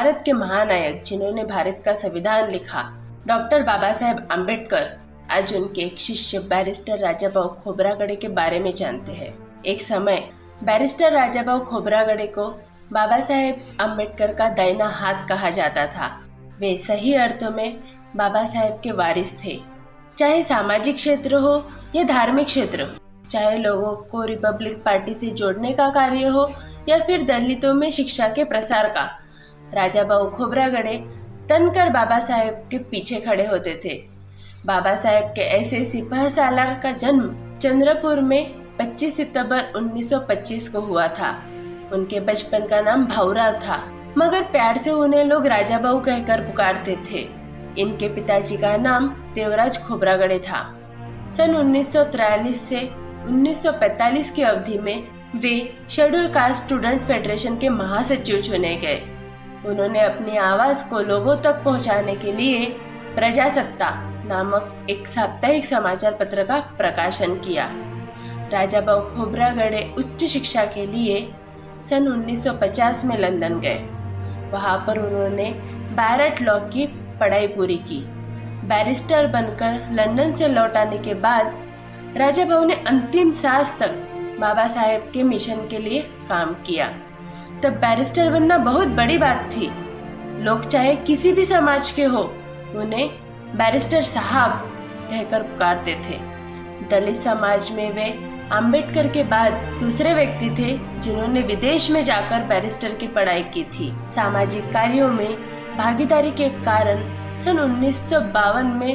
भारत के महानायक जिन्होंने भारत का संविधान लिखा, डॉक्टर बाबा साहेब आम्बेडकर, आज उनके एक शिष्य बैरिस्टर राजाभाऊ खोब्रागडे के बारे में जानते हैं। एक समय बैरिस्टर राजाभाऊ खोब्रागडे को बाबा साहेब आम्बेडकर का दाहिना हाथ कहा जाता था। वे सही अर्थों में बाबा साहेब के वारिस थे। चाहे सामाजिक क्षेत्र हो या धार्मिक क्षेत्र हो, चाहे लोगों को रिपब्लिक पार्टी से जोड़ने का कार्य हो या फिर दलितों में शिक्षा के प्रसार का, राजाभाऊ खोब्रागडे तनकर बाबा साहेब के पीछे खड़े होते थे। बाबा साहेब के ऐसे सिपह सालार का जन्म चंद्रपुर में 25 सितंबर 1925 को हुआ था। उनके बचपन का नाम भाऊराव था, मगर प्यार से उन्हें लोग राजाभाऊ कहकर पुकारते थे। इनके पिताजी का नाम देवराज खोब्रागडे था। सन 1943 से 1945 की अवधि में वे शेड्यूल कास्ट स्टूडेंट फेडरेशन के महासचिव चुने गए। उन्होंने अपनी आवाज को लोगों तक पहुंचाने के लिए प्रजासत्ता नामक एक साप्ताहिक समाचार पत्र का प्रकाशन किया। राजाभाऊ खोब्रागडे उच्च शिक्षा के लिए सन 1950 में लंदन गए। वहां पर उन्होंने बैरट लॉ की पढ़ाई पूरी की। बैरिस्टर बनकर लंदन से लौट आने के बाद राजाभाऊ ने अंतिम सांस तक बाबा साहेब के मिशन के लिए काम किया। तब बैरिस्टर बनना बहुत बड़ी बात थी। लोग चाहे किसी भी समाज के हो, उन्हें बैरिस्टर साहब कहकर पुकारते थे। दलित समाज में वे आम्बेडकर के बाद दूसरे व्यक्ति थे जिन्होंने विदेश में जाकर बैरिस्टर की पढ़ाई की थी। सामाजिक कार्यों में भागीदारी के कारण सन 1952 में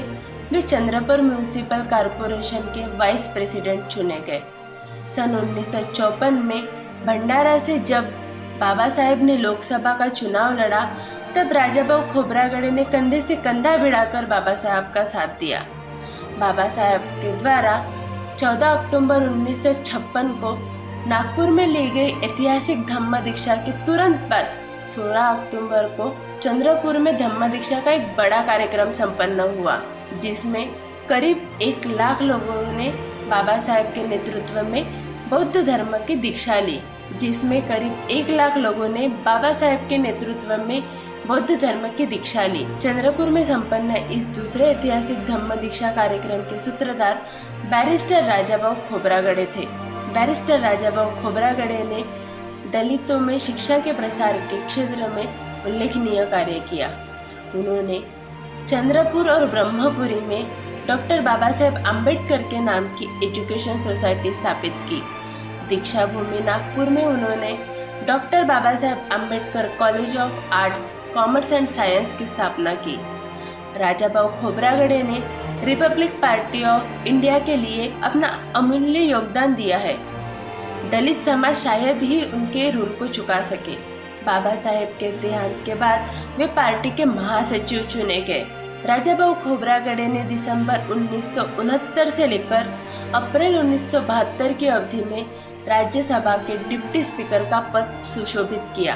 वे चंद्रपुर म्यूनिसिपल कॉरपोरेशन के वाइस प्रेसिडेंट चुने गए। सन 1954 में भंडारा से जब बाबा साहेब ने लोकसभा का चुनाव लड़ा, तब राजाभाऊ खोब्रागडे ने कंधे से कंधा भिड़ाकर बाबा साहब का साथ दिया। बाबा साहेब के द्वारा 14 अक्टूबर 1956 को नागपुर में ली गई ऐतिहासिक धम्म दीक्षा के तुरंत बाद 16 अक्टूबर को चंद्रपुर में धम्म दीक्षा का एक बड़ा कार्यक्रम संपन्न हुआ, जिसमें करीब 1 लाख लोगों ने बाबा साहेब के नेतृत्व में बौद्ध धर्म की दीक्षा ली। जिसमें करीब 1 लाख लोगों ने बाबा साहेब के नेतृत्व में बौद्ध धर्म की दीक्षा ली। चंद्रपुर में संपन्न इस दूसरे ऐतिहासिक धम्म दीक्षा कार्यक्रम के सूत्रधार बैरिस्टर राजाभाऊ खोब्रागडे थे। बैरिस्टर राजाभाऊ खोब्रागडे ने दलितों में शिक्षा के प्रसार के क्षेत्र में उल्लेखनीय कार्य किया। उन्होंने चंद्रपुर और ब्रह्मपुरी में डॉक्टर बाबा साहेब आम्बेडकर के नाम की एजुकेशन सोसाइटी स्थापित की। दीक्षा भूमि नागपुर में उन्होंने doctor Baba Saheb Ambedkar college of arts, commerce and science की स्थापना की। राजाभाऊ खोब्रागडे ने रिपब्लिक पार्टी ऑफ इंडिया के लिए अपना अमूल्य योगदान दिया है। दलित समाज शायद ही उनके ऋण को चुका सके। बाबा साहेब के देहांत के बाद वे पार्टी के महासचिव चुने गए। राजाभाऊ खोब्रागडे ने दिसंबर 1969 से लेकर अप्रैल 1972 की अवधि में राज्यसभा के डिप्टी स्पीकर का पद सुशोभित किया।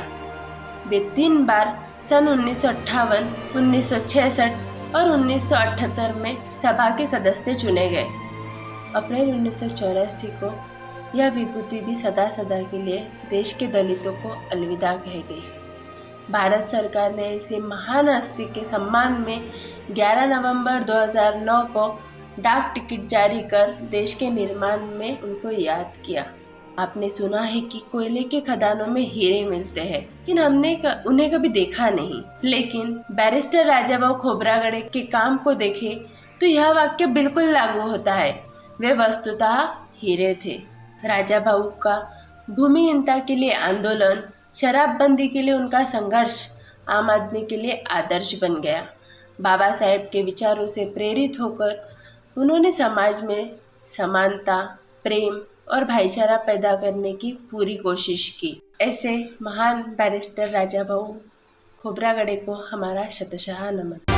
वे 3 बार सन 1958, 1966 और 1978 में सभा के सदस्य चुने गए। अप्रैल 1984 को यह विभूति भी सदा सदा के लिए देश के दलितों को अलविदा कह गई। भारत सरकार ने ऐसी महान हस्ती के सम्मान में 11 नवंबर 2009 को डाक टिकट जारी कर देश के निर्माण में उनको याद किया। आपने सुना है कि कोयले के खदानों में हीरे मिलते हैं, लेकिन हमने उन्हें कभी देखा नहीं। लेकिन बैरिस्टर राजाभाऊ खोब्रागडे के काम को देखे तो यह वाक्य बिल्कुल लागू होता है। वे वस्तुतः हीरे थे। राजाभाऊ का भूमिहीनता के लिए आंदोलन, शराबबंदी के लिए उनका संघर्ष आम आदमी के लिए आदर्श बन गया। बाबा साहेब के विचारों से प्रेरित होकर उन्होंने समाज में समानता, प्रेम और भाईचारा पैदा करने की पूरी कोशिश की। ऐसे महान बैरिस्टर राजाभाऊ खोब्रागडे को हमारा शतशः नमन।